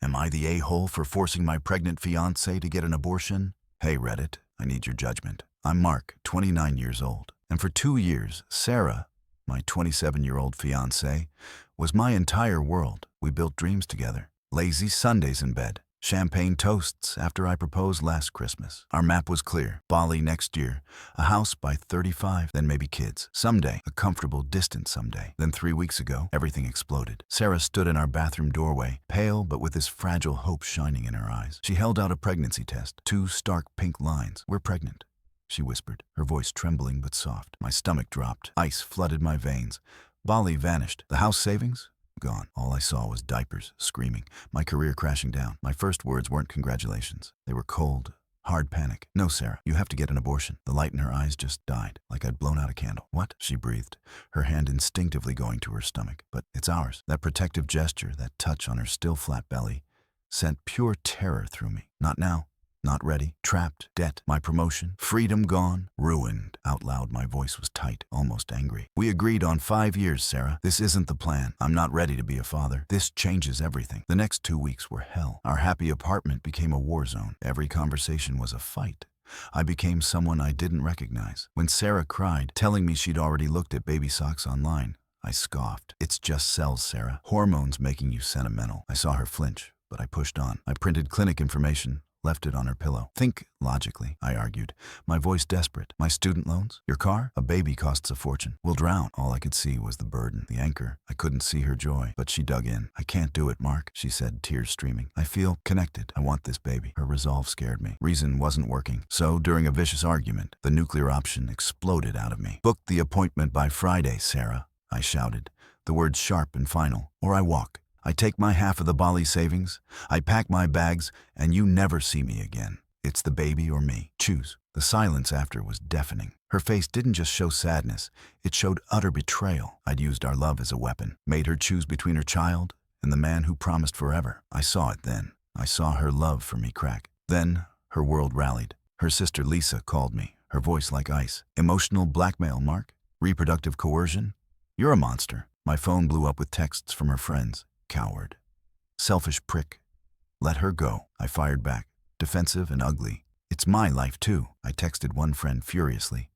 Am I the a-hole for forcing my pregnant fiancé to get an abortion? Hey Reddit, I need your judgment. I'm Mark, 29 years old, and for 2 years, Sarah, my 27-year-old fiancé, was my entire world. We built dreams together. Lazy Sundays in bed. Champagne toasts after I proposed last Christmas. Our map was clear. Bali next year. A house by 35, then maybe kids. Someday, a comfortable, distant someday. Then 3 weeks ago, everything exploded. Sarah stood in our bathroom doorway, pale but with this fragile hope shining in her eyes. She held out a pregnancy test. 2 stark pink lines. We're pregnant, she whispered, her voice trembling but soft. My stomach dropped. Ice flooded my veins. Bali vanished. The house savings? Gone. All I saw was diapers, screaming, my career crashing down. My first words weren't congratulations. They were cold, hard panic. No, Sarah, you have to get an abortion. The light in her eyes just died, like I'd blown out a candle. What? She breathed, her hand instinctively going to her stomach. But it's ours. That protective gesture, that touch on her still flat belly, sent pure terror through me. Not now. Not ready, trapped, debt, my promotion, freedom gone, ruined. Out loud, my voice was tight, almost angry. We agreed on 5 years, Sarah. This isn't the plan. I'm not ready to be a father. This changes everything. The next 2 weeks were hell. Our happy apartment became a war zone. Every conversation was a fight. I became someone I didn't recognize. When Sarah cried, telling me she'd already looked at baby socks online, I scoffed. It's just cells, Sarah. Hormones making you sentimental. I saw her flinch, but I pushed on. I printed clinic information, left it on her pillow. Think logically, I argued, my voice desperate. My student loans? Your car? A baby costs a fortune. We'll drown. All I could see was the burden, the anchor. I couldn't see her joy, but she dug in. I can't do it, Mark, she said, tears streaming. I feel connected. I want this baby. Her resolve scared me. Reason wasn't working. So, during a vicious argument, the nuclear option exploded out of me. Book the appointment by Friday, Sarah, I shouted, the words sharp and final, or I walk. I take my half of the Bali savings, I pack my bags, and you never see me again. It's the baby or me. Choose. The silence after was deafening. Her face didn't just show sadness, it showed utter betrayal. I'd used our love as a weapon, made her choose between her child and the man who promised forever. I saw it then. I saw her love for me crack. Then, her world rallied. Her sister Lisa called me, her voice like ice. Emotional blackmail, Mark? Reproductive coercion? You're a monster. My phone blew up with texts from her friends. Coward. Selfish prick. Let her go, I fired back, defensive and ugly. It's my life too, I texted one friend furiously.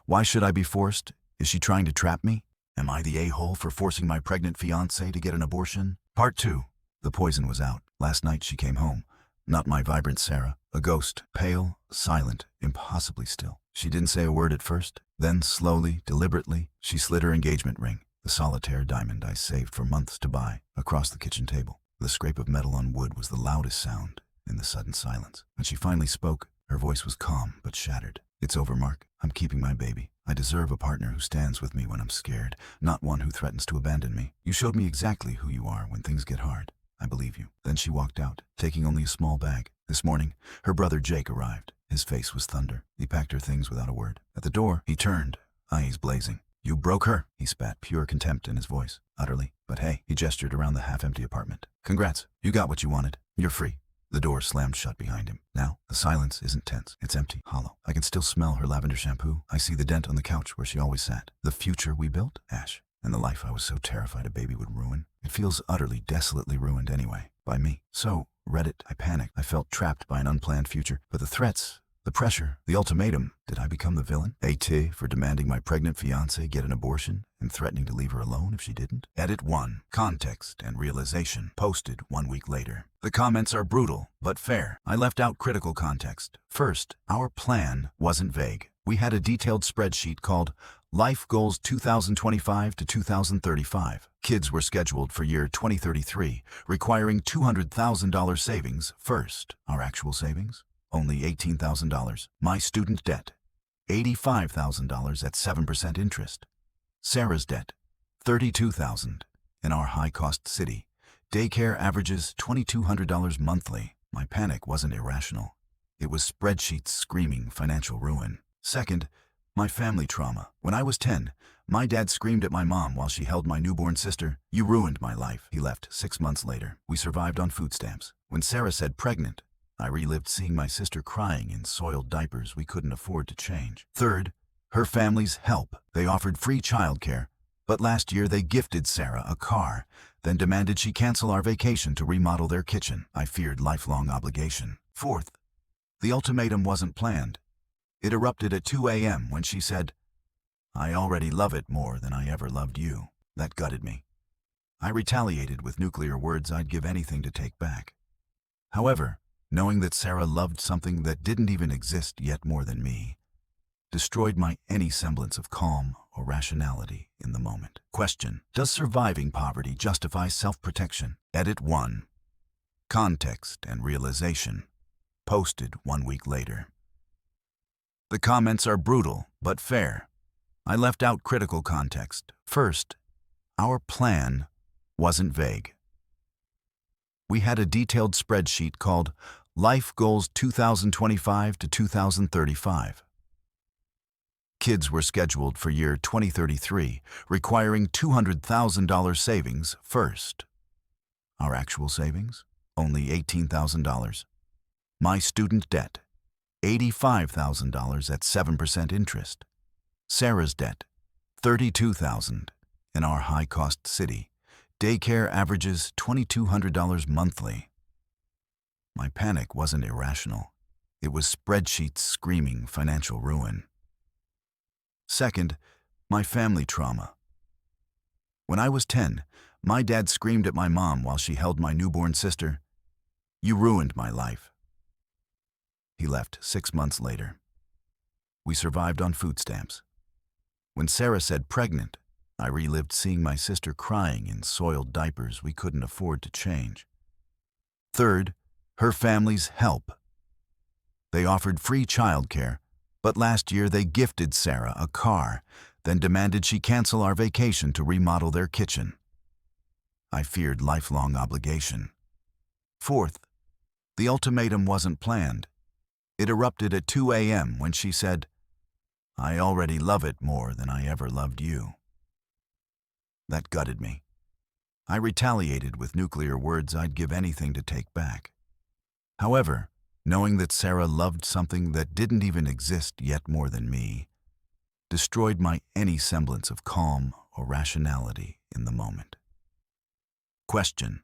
Why should I be forced? Is she trying to trap me? Am I the a-hole for forcing my pregnant fiancé to get an abortion? Part 2. The poison was out. Last night she came home. Not my vibrant Sarah. A ghost. Pale, silent, impossibly still. She didn't say a word at first. Then, slowly, deliberately, she slid her engagement ring, the solitaire diamond I saved for months to buy, across the kitchen table. The scrape of metal on wood was the loudest sound in the sudden silence. When she finally spoke, her voice was calm but shattered. It's over, Mark. I'm keeping my baby. I deserve a partner who stands with me when I'm scared, not one who threatens to abandon me. You showed me exactly who you are when things get hard. I believe you. Then she walked out, taking only a small bag. This morning, her brother Jake arrived. His face was thunder. He packed her things without a word. At the door, he turned, eyes blazing. You broke her, he spat, pure contempt in his voice. Utterly. But hey, he gestured around the half-empty apartment. Congrats, you got what you wanted. You're free. The door slammed shut behind him. Now, the silence isn't tense. It's empty, hollow. I can still smell her lavender shampoo. I see the dent on the couch where she always sat. The future we built? Ash. And the life I was so terrified a baby would ruin. It feels utterly, desolately ruined anyway. By me. So, Reddit, I panicked. I felt trapped by an unplanned future. But the threats, the pressure, the ultimatum. Did I become the villain? AITA for demanding my pregnant fiancé get an abortion and threatening to leave her alone if she didn't? Edit 1. Context and realization. Posted 1 week later. The comments are brutal, but fair. I left out critical context. First, our plan wasn't vague. We had a detailed spreadsheet called Life Goals 2025 to 2035. Kids were scheduled for year 2033, requiring $200,000 savings first. Our actual savings? Only $18,000. My student debt, $85,000 at 7% interest. Sarah's debt, $32,000. In our high-cost city, daycare averages $2,200 monthly. My panic wasn't irrational. It was spreadsheets screaming financial ruin. Second, my family trauma. When I was 10, my dad screamed at my mom while she held my newborn sister. You ruined my life. He left 6 months later. We survived on food stamps. When Sarah said pregnant, I relived seeing my sister crying in soiled diapers we couldn't afford to change. Third, her family's help. They offered free childcare, but last year they gifted Sarah a car then demanded she cancel our vacation to remodel their kitchen. I feared lifelong obligation. Fourth, the ultimatum wasn't planned. It erupted at 2 a.m. when she said, "I already love it more than I ever loved you." That gutted me. I retaliated with nuclear words I'd give anything to take back. However, knowing that Sarah loved something that didn't even exist yet more than me, destroyed my any semblance of calm or rationality in the moment. Question: does surviving poverty justify self-protection? Edit 1. Context and realization. Posted 1 week later. The comments are brutal, but fair. I left out critical context. First, our plan wasn't vague. We had a detailed spreadsheet called Life Goals 2025 to 2035. Kids were scheduled for year 2033, requiring $200,000 savings first. Our actual savings? Only $18,000. My student debt? $85,000 at 7% interest. Sarah's debt? $32,000. In our high-cost city, daycare averages $2,200 monthly. My panic wasn't irrational. It was spreadsheets screaming financial ruin. Second, my family trauma. When I was 10, my dad screamed at my mom while she held my newborn sister, "You ruined my life." He left 6 months later. We survived on food stamps. When Sarah said pregnant, I relived seeing my sister crying in soiled diapers we couldn't afford to change. Third, her family's help. They offered free childcare, but last year they gifted Sarah a car, then demanded she cancel our vacation to remodel their kitchen. I feared lifelong obligation. Fourth, the ultimatum wasn't planned. It erupted at 2 a.m. when she said, "I already love it more than I ever loved you." That gutted me. I retaliated with nuclear words I'd give anything to take back. However, knowing that Sarah loved something that didn't even exist yet more than me, destroyed my any semblance of calm or rationality in the moment. Question: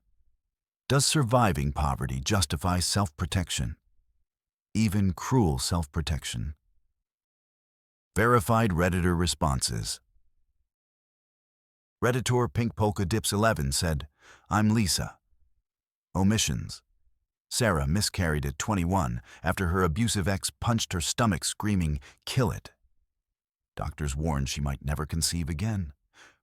does surviving poverty justify self-protection? Even cruel self-protection? Verified Redditor responses. Redditor Pink Polka Dips 11 said, "I'm Lisa." Omissions. Sarah miscarried at 21 after her abusive ex punched her stomach screaming, "Kill it." Doctors warned she might never conceive again.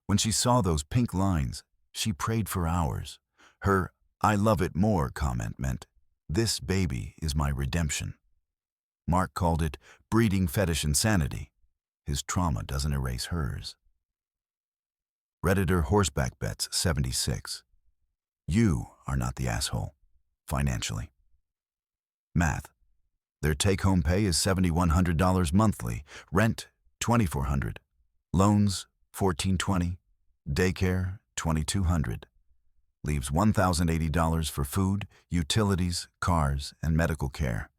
When she saw those pink lines, she prayed for hours. Her "I love it more" comment meant, "This baby is my redemption." Mark called it breeding fetish insanity. His trauma doesn't erase hers. Redditor Horseback Bets 76. You are not the asshole. Financially. Math. Their take-home pay is $7,100 monthly, rent $2,400, loans $1,420, daycare $2,200. Leaves $1,080 for food, utilities, cars, and medical care.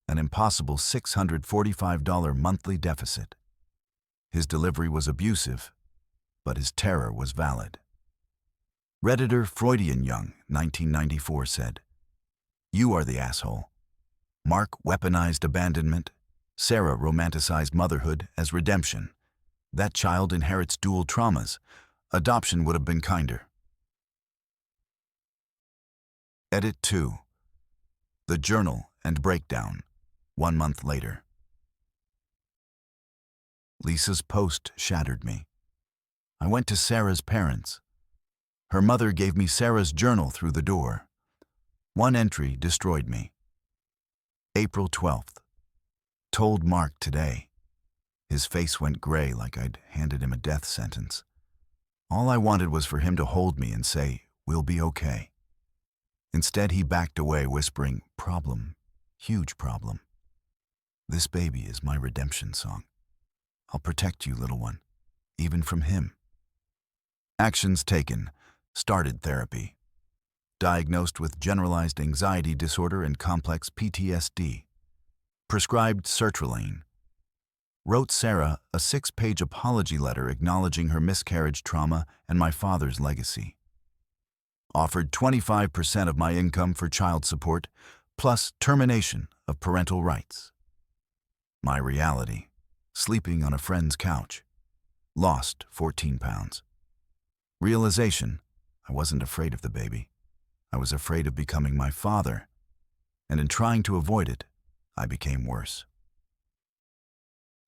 An impossible $645 monthly deficit. His delivery was abusive, but his terror was valid. Redditor Freudian Young, 1994 said, "You are the asshole." Mark weaponized abandonment. Sarah romanticized motherhood as redemption. That child inherits dual traumas. Adoption would have been kinder. Edit 2. The Journal and Breakdown, 1 month later. Lisa's post shattered me. I went to Sarah's parents. Her mother gave me Sarah's journal through the door. One entry destroyed me. April 12th. Told Mark today. His face went gray like I'd handed him a death sentence. All I wanted was for him to hold me and say, "We'll be okay." Instead, he backed away, whispering, "Problem, huge problem. This baby is my redemption song. I'll protect you, little one, even from him." Actions taken. Started therapy. Diagnosed with generalized anxiety disorder and complex PTSD. Prescribed sertraline. Wrote Sarah a 6-page apology letter acknowledging her miscarriage trauma and my father's legacy. offered 25% of my income for child support, plus termination of parental rights. My reality: sleeping on a friend's couch. Lost 14 pounds. Realization: I wasn't afraid of the baby. I was afraid of becoming my father. And in trying to avoid it, I became worse.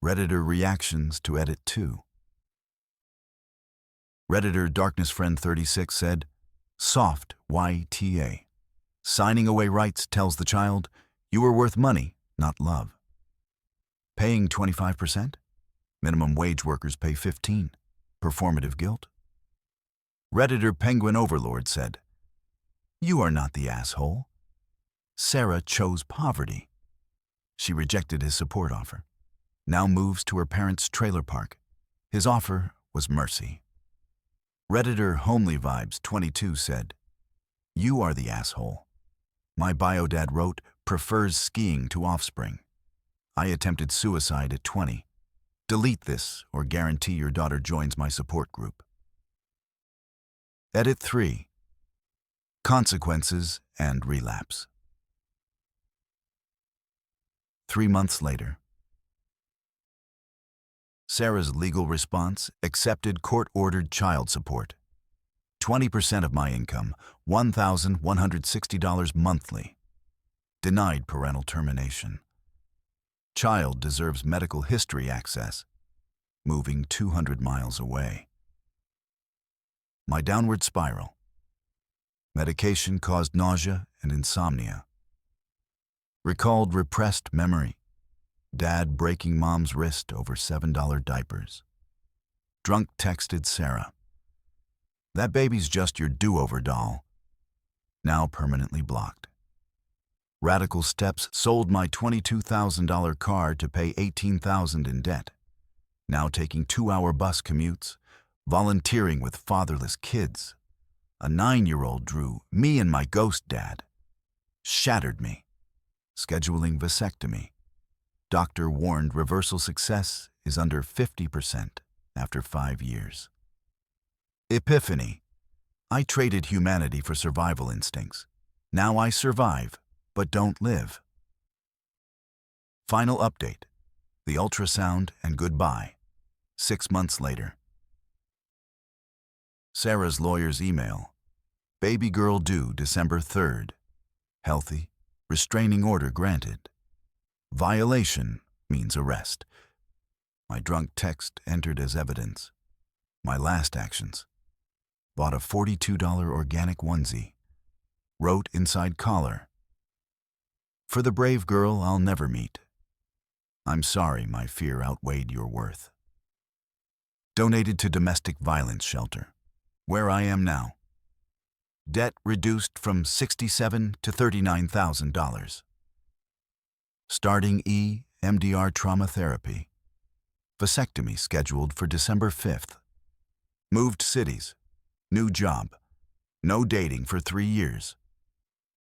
Redditor reactions to Edit 2. Redditor DarknessFriend36 said, "Soft YTA. Signing away rights tells the child, you are worth money, not love. Paying 25%? Minimum wage workers pay 15%. Performative guilt?" Redditor Penguin Overlord said, "You are not the asshole. Sarah chose poverty. She rejected his support offer. Now moves to her parents' trailer park. His offer was mercy." Redditor Homely Vibes 22 said, "You are the asshole. My biodad wrote, prefers skiing to offspring. I attempted suicide at 20. Delete this or guarantee your daughter joins my support group." Edit 3. Consequences and relapse. 3 months later. Sarah's legal response: accepted court-ordered child support. 20% of my income, $1,160 monthly. Denied parental termination. Child deserves medical history access. Moving 200 miles away. My downward spiral. Medication caused nausea and insomnia. Recalled repressed memory. Dad breaking mom's wrist over $7 diapers. Drunk texted Sarah, "That baby's just your do-over doll." Now permanently blocked. Radical steps: sold my $22,000 car to pay $18,000 in debt. Now taking 2-hour bus commutes. Volunteering with fatherless kids. A 9-year-old drew me and my ghost dad. Shattered me. Scheduling vasectomy. Doctor warned reversal success is under 50% after 5 years. Epiphany. I traded humanity for survival instincts. Now I survive, but don't live. Final update. The ultrasound and goodbye. 6 months later. Sarah's lawyer's email. Baby girl due December 3rd. Healthy. Restraining order granted. Violation means arrest. My drunk text entered as evidence. My last actions. Bought a $42 organic onesie. Wrote inside collar, "For the brave girl I'll never meet. I'm sorry my fear outweighed your worth." Donated to domestic violence shelter, where I am now. Debt reduced from $67,000 to $39,000. Starting EMDR trauma therapy. Vasectomy scheduled for December 5th. Moved cities. New job. No dating for 3 years.